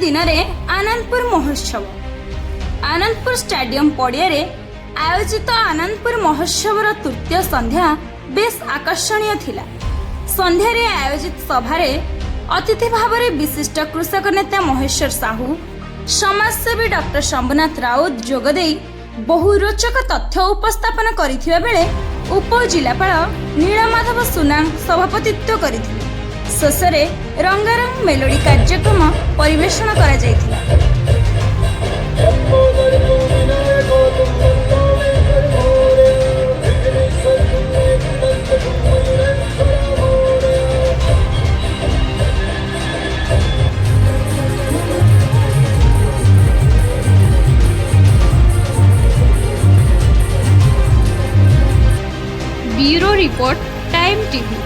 दिन में आनंदपुर महोत्सव आनंदपुर स्टेडियम पड़िया आयोजित आनंदपुर महोत्सव तृतीय संध्या बेस आकर्षणीय थिला। संध्यारे आयोजित सभारे अतिथि भाव में विशिष्ट कृषक नेता महेश्वर साहू, समाजसेवी डॉक्टर शंभुनाथ राउत जोगदे बहु रोचक तथ्य उपस्थापन करथिबा बेले उपजिलापाल नीलमाधव सुनांग सभापतित्व करथिले। शेषरे रंगारंग मेलोडी कार्यक्रम परिवेषण करा जायथिला। Bureau report Time TV.